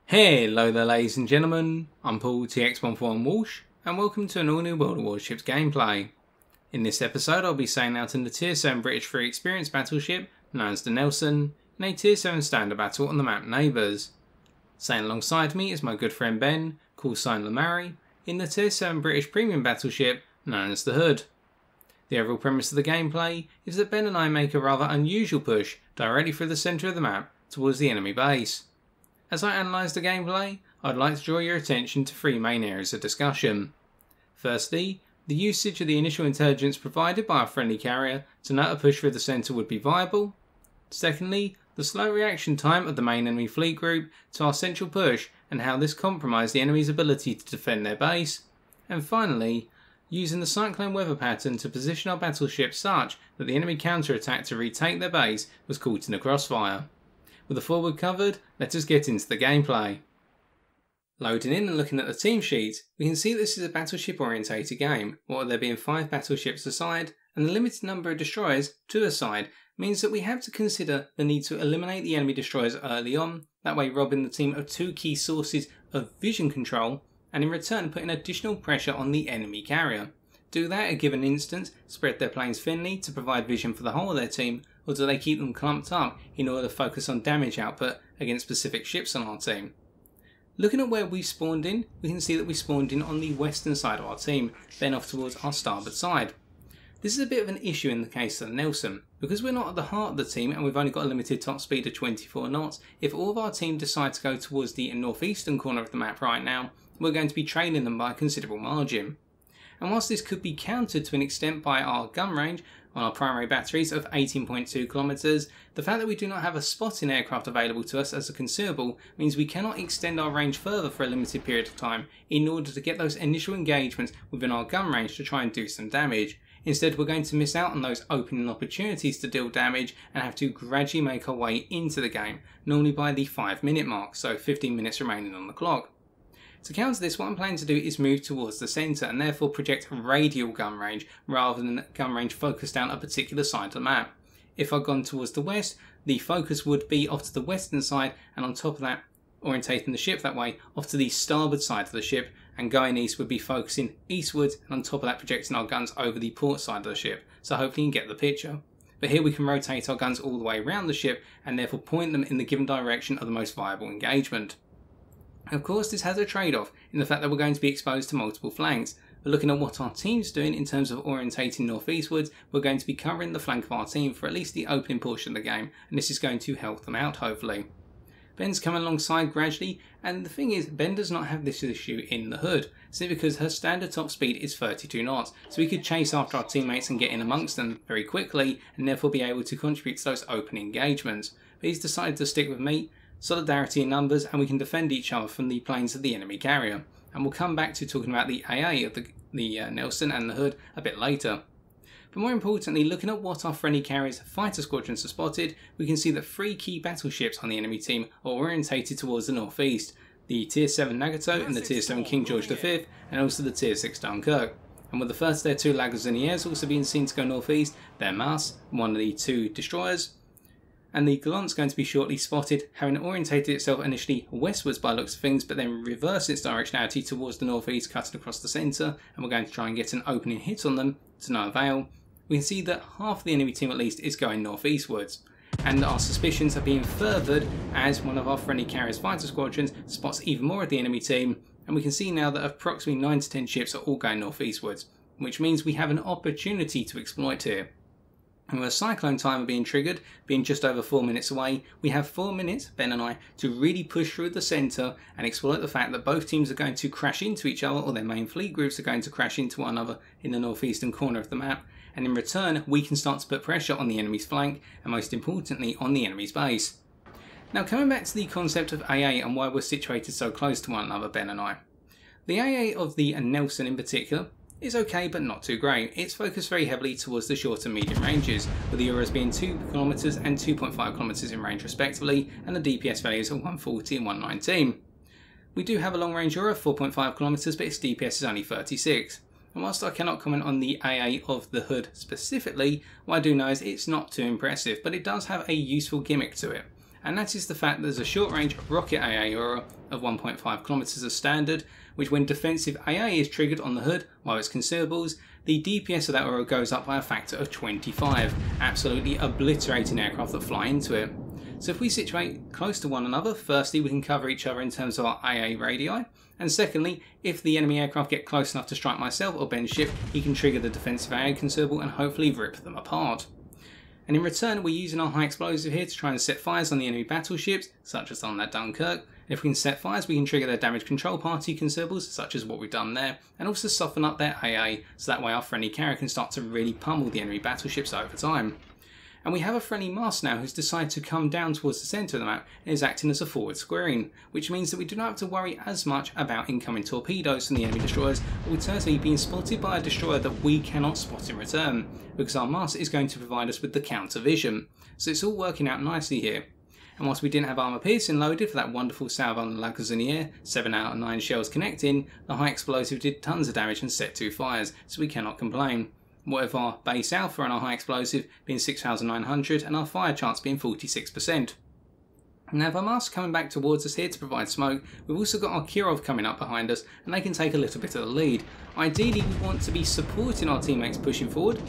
Hello there ladies and gentlemen, I'm Paul TX14 Walsh and welcome to an all new World of Warships gameplay. In this episode I'll be sailing out in the Tier VII British Free Experienced Battleship known as the Nelson in a Tier VII Standard Battle on the map Neighbours. Sailing alongside me is my good friend Ben, call sign Lamari, in the Tier VII British Premium Battleship known as the Hood. The overall premise of the gameplay is that Ben and I make a rather unusual push directly through the centre of the map towards the enemy base. As I analyse the gameplay, I'd like to draw your attention to three main areas of discussion. Firstly, the usage of the initial intelligence provided by our friendly carrier to know a push through the centre would be viable. Secondly, the slow reaction time of the main enemy fleet group to our central push and how this compromised the enemy's ability to defend their base. And finally, using the cyclone weather pattern to position our battleship such that the enemy counter-attack to retake their base was caught in the crossfire. With the forward covered, let us get into the gameplay. Loading in and looking at the team sheet, we can see this is a battleship orientated game, what with there being 5 battleships a side, and the limited number of destroyers, 2 a side, means that we have to consider the need to eliminate the enemy destroyers early on, that way robbing the team of 2 key sources of vision control, and in return putting additional pressure on the enemy carrier. Do that at a given instance, spread their planes thinly to provide vision for the whole of their team, or do they keep them clumped up in order to focus on damage output against specific ships on our team? Looking at where we spawned in, we can see that we spawned in on the western side of our team, then off towards our starboard side. This is a bit of an issue in the case of the Nelson, because we're not at the heart of the team and we've only got a limited top speed of 24 knots, if all of our team decide to go towards the northeastern corner of the map right now, we're going to be trailing them by a considerable margin. And whilst this could be countered to an extent by our gun range on our primary batteries of 18.2 kilometers, the fact that we do not have a spotting aircraft available to us as a consumable means we cannot extend our range further for a limited period of time in order to get those initial engagements within our gun range to try and do some damage. Instead, we're going to miss out on those opening opportunities to deal damage and have to gradually make our way into the game, normally by the 5-minute mark, so 15 minutes remaining on the clock. To counter this, what I'm planning to do is move towards the centre and therefore project radial gun range rather than gun range focused down a particular side of the map. If I'd gone towards the west, the focus would be off to the western side and on top of that, orientating the ship that way, off to the starboard side of the ship, and going east would be focusing eastwards and on top of that projecting our guns over the port side of the ship, so hopefully you can get the picture. But here we can rotate our guns all the way around the ship and therefore point them in the given direction of the most viable engagement. Of course, this has a trade-off in the fact that we're going to be exposed to multiple flanks, but looking at what our team's doing in terms of orientating northeastwards, we're going to be covering the flank of our team for at least the opening portion of the game, and this is going to help them out hopefully. Ben's coming alongside gradually, and the thing is, Ben does not have this issue in the Hood, simply because her standard top speed is 32 knots, so we could chase after our teammates and get in amongst them very quickly, and therefore be able to contribute to those opening engagements. But he's decided to stick with me. Solidarity in numbers, and we can defend each other from the planes of the enemy carrier. And we'll come back to talking about the AA of the Nelson and the Hood a bit later. But more importantly, looking at what our friendly carriers' fighter squadrons have spotted, we can see that 3 key battleships on the enemy team are orientated towards the northeast. The Tier 7 Nagato and the Tier 7 King George V, and also the Tier 6 Dunkirk. And with the first of their 2 laggards in the air also being seen to go northeast, their Mars, one of the 2 destroyers, and the Gallant's going to be shortly spotted, having orientated itself initially westwards by looks of things, but then reverse its directionality towards the northeast, cutting across the centre, and we're going to try and get an opening hit on them to no avail. We can see that half the enemy team at least is going northeastwards, and our suspicions are being furthered as one of our friendly carriers' fighter squadrons spots even more of the enemy team, and we can see now that approximately 9 to 10 ships are all going northeastwards, which means we have an opportunity to exploit here. And with a cyclone timer being triggered, being just over 4 minutes away, we have 4 minutes, Ben and I, to really push through the centre and exploit the fact that both teams are going to crash into each other, or their main fleet groups are going to crash into one another in the northeastern corner of the map, and in return we can start to put pressure on the enemy's flank, and most importantly on the enemy's base. Now coming back to the concept of AA and why we're situated so close to one another, Ben and I. The AA of the Nelson in particular is okay but not too great. It's focused very heavily towards the short and medium ranges, with the Euros being 2 km and 2.5 km in range respectively, and the DPS values are 140 and 119. We do have a long range Euro of 4.5 km, but its DPS is only 36. And whilst I cannot comment on the AA of the Hood specifically, what I do know is it's not too impressive, but it does have a useful gimmick to it. and that is the fact that there's a short range rocket AA aura of 1.5 kilometers as standard, which when defensive AA is triggered on the hood while it's consumables, the DPS of that aura goes up by a factor of 25, absolutely obliterating aircraft that fly into it. So if we situate close to one another, firstly we can cover each other in terms of our AA radii, and secondly, if the enemy aircraft get close enough to strike myself or Ben's ship, he can trigger the defensive AA consumable and hopefully rip them apart. And in return, we're using our high explosive here to try and set fires on the enemy battleships, such as on that Dunkirk. If we can set fires, we can trigger their damage control party consumables, such as what we've done there, and also soften up their AA, so that way our friendly carrier can start to really pummel the enemy battleships over time. And we have a friendly mast now who's decided to come down towards the centre of the map and is acting as a forward squaring, which means that we do not have to worry as much about incoming torpedoes from the enemy destroyers, alternatively being spotted by a destroyer that we cannot spot in return, because our mast is going to provide us with the counter vision. So it's all working out nicely here. And whilst we didn't have armour piercing loaded for that wonderful salvo on the La Gaziniere, 7 out of 9 shells connecting, the high explosive did tons of damage and set 2 fires, so we cannot complain. What with our base alpha and our high explosive being 6,900 and our fire chance being 46%. Now if our masts coming back towards us here to provide smoke, we've also got our Kirov coming up behind us and they can take a little bit of the lead. Ideally we want to be supporting our teammates pushing forward.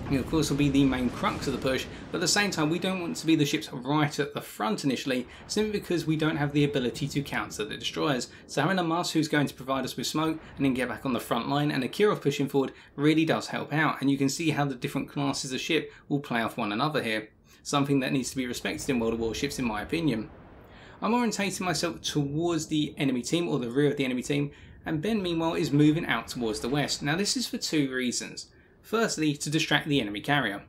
And of course will be the main crux of the push, but at the same time we don't want to be the ships right at the front initially, simply because we don't have the ability to counter the destroyers. So having a mast who's going to provide us with smoke and then get back on the front line and a Kirov pushing forward really does help out, and you can see how the different classes of ship will play off one another here. Something that needs to be respected in World of Warships in my opinion. I'm orientating myself towards the enemy team, or the rear of the enemy team, and Ben meanwhile is moving out towards the west. Now this is for 2 reasons. Firstly, to distract the enemy carrier.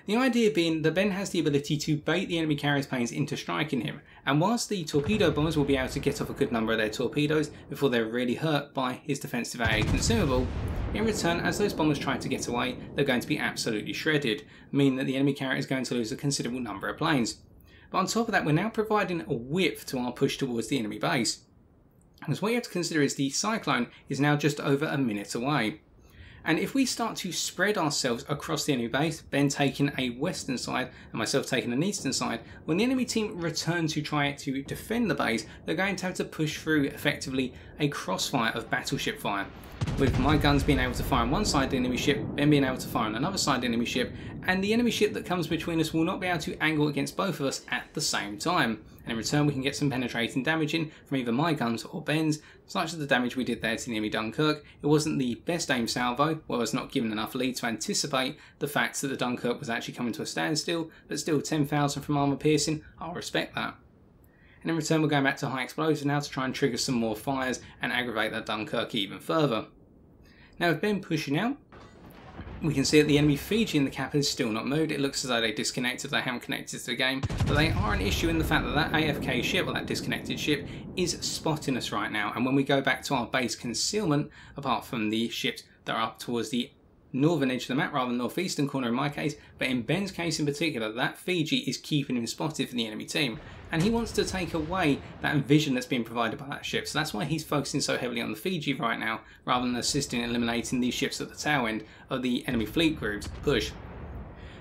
The idea being that Ben has the ability to bait the enemy carrier's planes into striking him, and whilst the torpedo bombers will be able to get off a good number of their torpedoes before they're really hurt by his defensive AA consumable, in return, as those bombers try to get away, they're going to be absolutely shredded, meaning that the enemy carrier is going to lose a considerable number of planes. But on top of that, we're now providing a width to our push towards the enemy base. Because what you have to consider is the Cyclone is now just over a minute away. And if we start to spread ourselves across the enemy base, Ben taking a western side and myself taking an eastern side, when the enemy team return to try to defend the base, they're going to have to push through effectively a crossfire of battleship fire. With my guns being able to fire on one side of the enemy ship, Ben being able to fire on another side of the enemy ship, and the enemy ship that comes between us will not be able to angle against both of us at the same time. And in return we can get some penetrating damage in from either my guns or Ben's, such as the damage we did there to the enemy Dunkirk. It wasn't the best aimed salvo, where I was not given enough lead to anticipate the fact that the Dunkirk was actually coming to a standstill, but still 10,000 from armour piercing, I'll respect that. And in return we're going back to high explosive now to try and trigger some more fires and aggravate that Dunkirk even further. Now with Ben pushing out, we can see that the enemy Fiji in the cap is still not moved. It looks as though they disconnected, they haven't connected to the game, but they are an issue in the fact that that AFK ship, or that disconnected ship, is spotting us right now. And when we go back to our base concealment, apart from the ships that are up towards the northern edge of the map rather than northeastern corner in my case, but in Ben's case in particular, that Fiji is keeping him spotted for the enemy team, and he wants to take away that vision that's being provided by that ship. So that's why he's focusing so heavily on the Fiji right now, rather than assisting in eliminating these ships at the tail end of the enemy fleet group's push.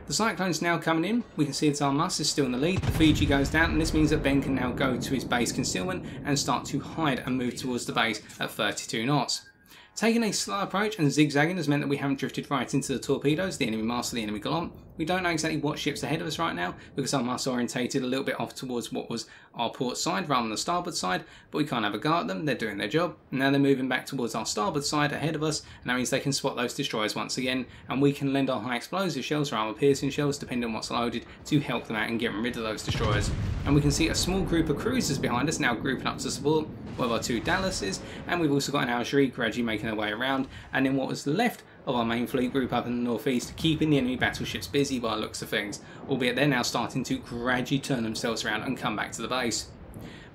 The Cyclone's now coming in. We can see that our Mus is still in the lead. The Fiji goes down, and this means that Ben can now go to his base concealment and start to hide and move towards the base at 32 knots. Taking a slow approach and zigzagging has meant that we haven't drifted right into the torpedoes, the enemy mast or the enemy gallant. We don't know exactly what ship's ahead of us right now because our mast orientated a little bit off towards what was our port side rather than the starboard side, but we can't have a go at them, they're doing their job. Now they're moving back towards our starboard side ahead of us, and that means they can spot those destroyers once again, and we can lend our high explosive shells or armor piercing shells, depending on what's loaded, to help them out and get rid of those destroyers. And we can see a small group of cruisers behind us now grouping up to support, with our 2 Dallases, and we've also got an Algerie gradually making their way around, and then what was left of our main fleet group up in the northeast, keeping the enemy battleships busy by the looks of things, albeit they're now starting to gradually turn themselves around and come back to the base.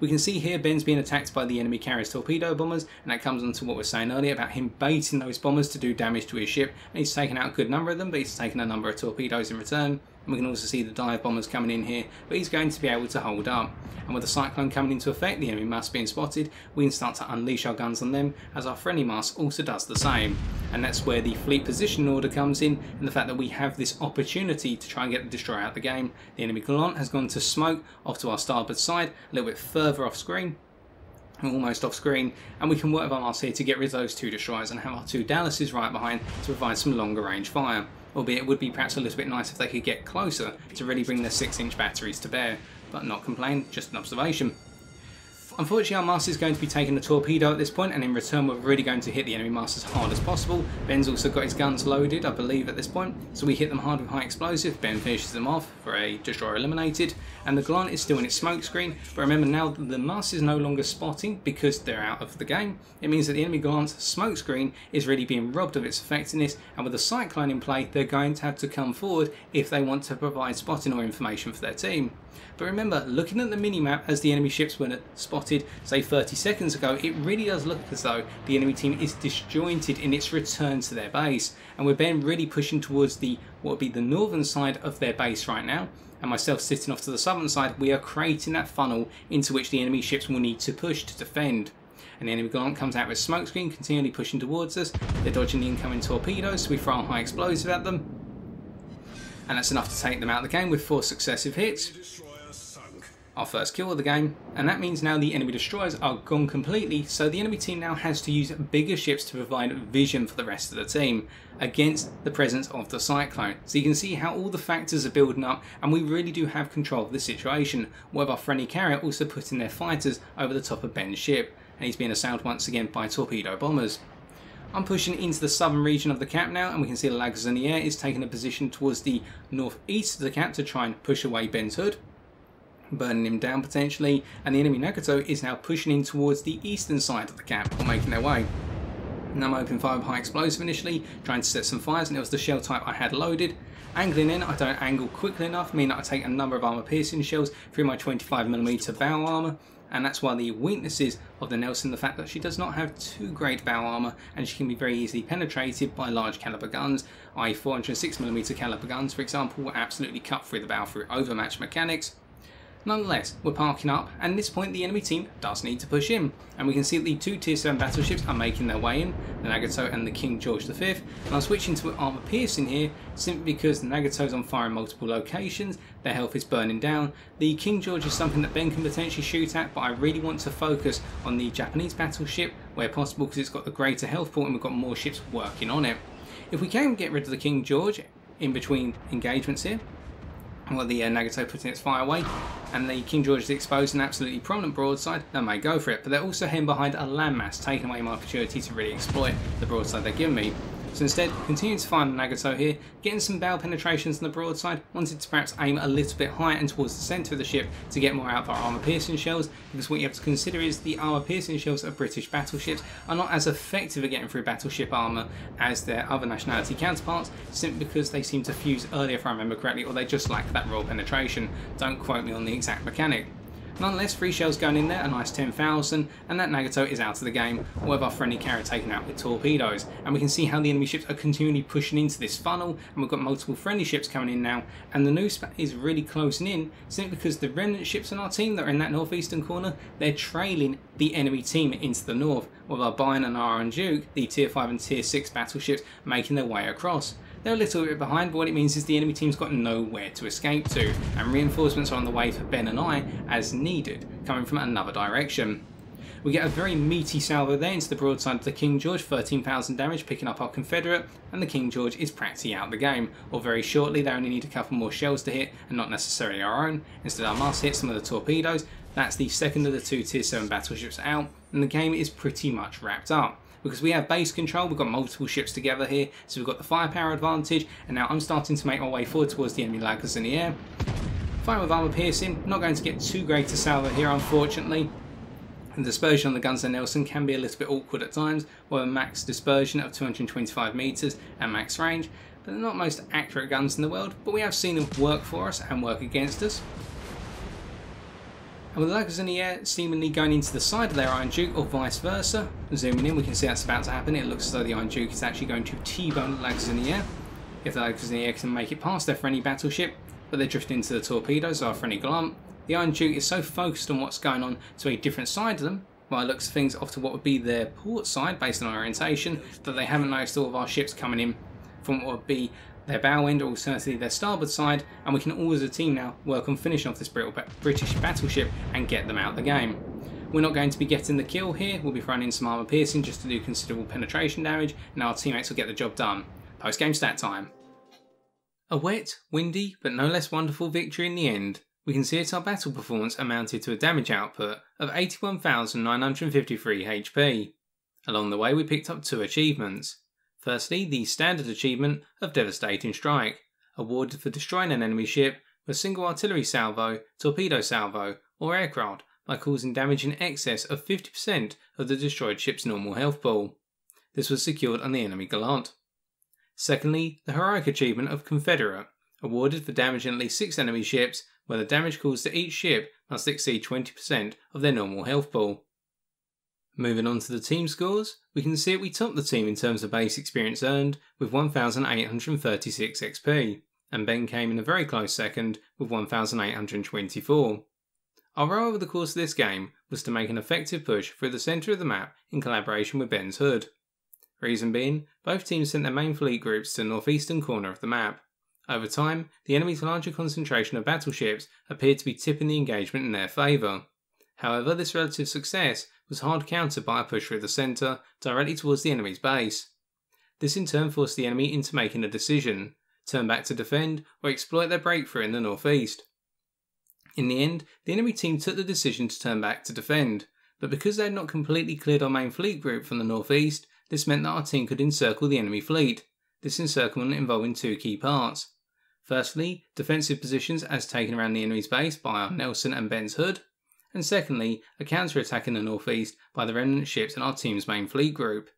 We can see here Ben's being attacked by the enemy carrier's torpedo bombers, and that comes on to what we were saying earlier about him baiting those bombers to do damage to his ship, and he's taken out a good number of them, but he's taken a number of torpedoes in return. And we can also see the dive bombers coming in here, but he's going to be able to hold up. And with the Cyclone coming into effect, the enemy mast being spotted, we can start to unleash our guns on them, as our friendly mast also does the same. and that's where the fleet position order comes in, and the fact that we have this opportunity to try and get the destroyer out of the game. The enemy Gallant has gone to smoke off to our starboard side, a little bit further off screen, almost off screen, and we can work with our masts here to get rid of those 2 destroyers and have our 2 Dallases right behind to provide some longer range fire. Albeit it would be perhaps a little bit nice if they could get closer to really bring their 6-inch batteries to bear, but not complain, just an observation. Unfortunately, our master is going to be taking a torpedo at this point, and in return we're really going to hit the enemy master as hard as possible. Ben's also got his guns loaded, I believe, at this point, so we hit them hard with high explosive. Ben finishes them off for a destroyer eliminated, and the Gallant is still in its smoke screen. But remember, now that the master is no longer spotting because they're out of the game, it means that the enemy Gallant's smoke screen is really being robbed of its effectiveness, and with the Cyclone in play, they're going to have to come forward if they want to provide spotting or information for their team. But remember, looking at the minimap as the enemy ships were spotted, say 30 seconds ago, it really does look as though the enemy team is disjointed in its return to their base. And we're then really pushing towards what would be the northern side of their base right now. And myself sitting off to the southern side, we are creating that funnel into which the enemy ships will need to push to defend. And the enemy Gallant comes out with smoke screen, continually pushing towards us. They're dodging the incoming torpedoes, so we throw a high explosive at them. And that's enough to take them out of the game with 4 successive hits. Our first kill of the game, and that means now the enemy destroyers are gone completely, so the enemy team now has to use bigger ships to provide vision for the rest of the team against the presence of the Cyclone. So you can see how all the factors are building up, and we really do have control of the situation, with our friendly carrier also putting their fighters over the top of Ben's ship, and he's being assailed once again by torpedo bombers. I'm pushing into the southern region of the cap now, and we can see the Lagaziniere is taking a position towards the northeast of the cap to try and push away Ben's hood, burning him down potentially, and the enemy Nagato is now pushing in towards the eastern side of the cap, or making their way. And I'm opening fire with high explosive initially, trying to set some fires, and it was the shell type I had loaded. Angling in, I don't angle quickly enough, meaning that I take a number of armour piercing shells through my 25mm bow armour, and that's why the weaknesses of the Nelson, the fact that she does not have too great bow armour, and she can be very easily penetrated by large caliber guns, i.e. 406mm caliber guns, for example, will absolutely cut through the bow through overmatched mechanics. Nonetheless, we're parking up, and at this point the enemy team does need to push in, and we can see that the 2 Tier 7 battleships are making their way in, the Nagato and the King George V, and I'm switching to armour piercing here simply because the Nagato's on fire in multiple locations, their health is burning down. The King George is something that Ben can potentially shoot at, but I really want to focus on the Japanese battleship where possible because it's got the greater health pool and we've got more ships working on it. If we can get rid of the King George in between engagements here, well, the Nagato putting its fire away, and the King George is exposed an absolutely prominent broadside, they may go for it, but they're also heading behind a landmass, taking away my opportunity to really exploit the broadside they're giving me. So instead, continuing to find Nagato here, getting some bow penetrations on the broadside, wanted to perhaps aim a little bit higher and towards the centre of the ship to get more out of our armour piercing shells, because what you have to consider is the armour piercing shells of British battleships are not as effective at getting through battleship armour as their other nationality counterparts, simply because they seem to fuse earlier if I remember correctly, or they just lack that raw penetration. Don't quote me on the exact mechanic. Nonetheless, 3 shells going in there, a nice 10,000, and that Nagato is out of the game, with our friendly carrier taken out with torpedoes. And we can see how the enemy ships are continually pushing into this funnel, and we've got multiple friendly ships coming in now, and the noose is really closing in, simply because the remnant ships on our team that are in that northeastern corner, they're trailing the enemy team into the north, with our Bayern and our Duke, the Tier 5 and Tier 6 battleships, making their way across. They're a little bit behind, but what it means is the enemy team's got nowhere to escape to, and reinforcements are on the way for Ben and I, as needed, coming from another direction. We get a very meaty salvo there into the broadside of the King George, 13,000 damage, picking up our Confederate, and the King George is practically out of the game, or very shortly they only need a couple more shells to hit, and not necessarily our own. Instead our mast hits some of the torpedoes. That's the second of the 2 Tier 7 battleships out, and the game is pretty much wrapped up. Because we have base control, we've got multiple ships together here, so we've got the firepower advantage, and now I'm starting to make my way forward towards the enemy laggers in the air. Fire with armour piercing, not going to get too great a salvo here unfortunately. The dispersion on the guns of Nelson can be a little bit awkward at times, with a max dispersion of 225 metres and max range, but they're not the most accurate guns in the world, but we have seen them work for us and work against us. And with the Laggers in the air seemingly going into the side of their Iron Duke or vice versa, zooming in we can see that's about to happen. It looks as though the Iron Duke is actually going to T-bone the Laggers in the air. If the Laggers in the air can make it past their friendly battleship, but they're drifting into the torpedoes, our friendly Gallant. The Iron Duke is so focused on what's going on to a different side of them, by the looks of things, off to what would be their port side based on orientation, that they haven't noticed all of our ships coming in from what would be their bow end or alternatively their starboard side, and we can all as a team now work on finishing off this British battleship and get them out of the game. We're not going to be getting the kill here, we'll be throwing in some armour piercing just to do considerable penetration damage, and our teammates will get the job done. Post game stat time. A wet, windy, but no less wonderful victory in the end. We can see that our battle performance amounted to a damage output of 81,953 HP. Along the way we picked up 2 achievements. Firstly, the standard achievement of Devastating Strike, awarded for destroying an enemy ship with a single artillery salvo, torpedo salvo, or aircraft by causing damage in excess of 50% of the destroyed ship's normal health pool. This was secured on the enemy Gallant. Secondly, the heroic achievement of Confederate, awarded for damaging at least 6 enemy ships where the damage caused to each ship must exceed 20% of their normal health pool. Moving on to the team scores, we can see that we topped the team in terms of base experience earned with 1,836 XP, and Ben came in a very close second with 1,824. Our role over the course of this game was to make an effective push through the centre of the map in collaboration with Ben's hood. Reason being, both teams sent their main fleet groups to the northeastern corner of the map. Over time, the enemy's larger concentration of battleships appeared to be tipping the engagement in their favour. However, this relative success was hard countered by a push through the centre, directly towards the enemy's base. This in turn forced the enemy into making a decision: turn back to defend or exploit their breakthrough in the northeast. In the end, the enemy team took the decision to turn back to defend, but because they had not completely cleared our main fleet group from the northeast, this meant that our team could encircle the enemy fleet, this encirclement involving 2 key parts. Firstly, defensive positions as taken around the enemy's base by our Nelson and Ben's hood, and secondly, a counter-attack in the northeast by the remnant ships in our team's main fleet group.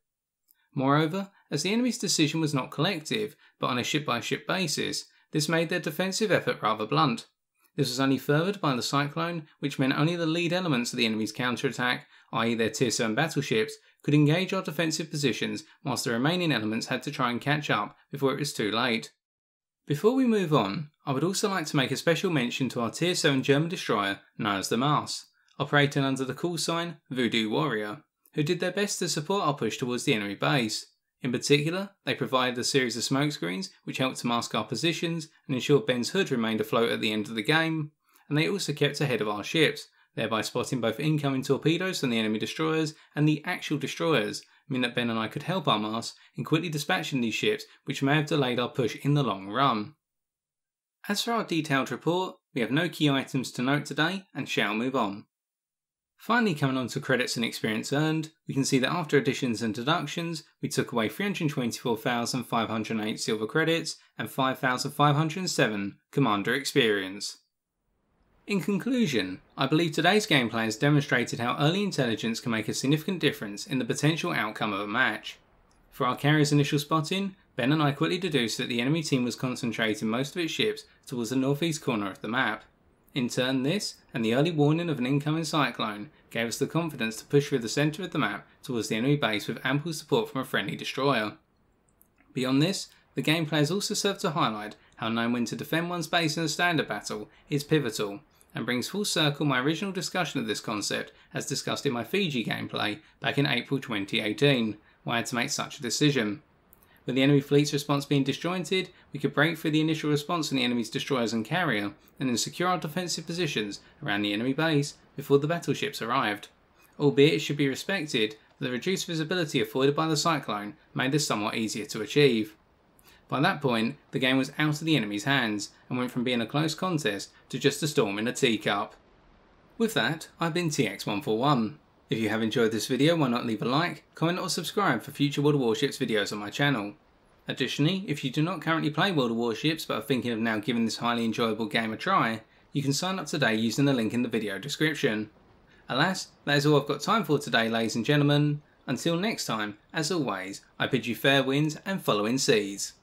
Moreover, as the enemy's decision was not collective, but on a ship-by-ship basis, this made their defensive effort rather blunt. This was only furthered by the cyclone, which meant only the lead elements of the enemy's counter-attack, i.e. their Tier VII battleships, could engage our defensive positions, whilst the remaining elements had to try and catch up before it was too late. Before we move on, I would also like to make a special mention to our Tier 7 German destroyer known as the Mars, operating under the call sign Voodoo Warrior, who did their best to support our push towards the enemy base. In particular, they provided a series of smokescreens which helped to mask our positions and ensured Ben's hood remained afloat at the end of the game, and they also kept ahead of our ships, thereby spotting both incoming torpedoes from the enemy destroyers and the actual destroyers, meaning that Ben and I could help our Mars in quickly dispatching these ships which may have delayed our push in the long run. As for our detailed report, we have no key items to note today and shall move on. Finally, coming on to credits and experience earned, we can see that after additions and deductions, we took away 324,508 silver credits and 5,507 commander experience. In conclusion, I believe today's gameplay has demonstrated how early intelligence can make a significant difference in the potential outcome of a match. For our carrier's initial spotting, Ben and I quickly deduced that the enemy team was concentrating most of its ships towards the northeast corner of the map. In turn, this, and the early warning of an incoming cyclone, gave us the confidence to push through the centre of the map towards the enemy base with ample support from a friendly destroyer. Beyond this, the gameplay has also served to highlight how knowing when to defend one's base in a standard battle is pivotal, and brings full circle my original discussion of this concept as discussed in my Fiji gameplay back in April 2018, where I had to make such a decision. With the enemy fleet's response being disjointed, we could break through the initial response from the enemy's destroyers and carrier, and then secure our defensive positions around the enemy base before the battleships arrived. Albeit it should be respected, the reduced visibility afforded by the cyclone made this somewhat easier to achieve. By that point, the game was out of the enemy's hands, and went from being a close contest to just a storm in a teacup. With that, I've been TX141. If you have enjoyed this video, why not leave a like, comment or subscribe for future World of Warships videos on my channel. Additionally, if you do not currently play World of Warships but are thinking of now giving this highly enjoyable game a try, you can sign up today using the link in the video description. Alas, that is all I've got time for today, ladies and gentlemen. Until next time, as always, I bid you fair winds and following seas.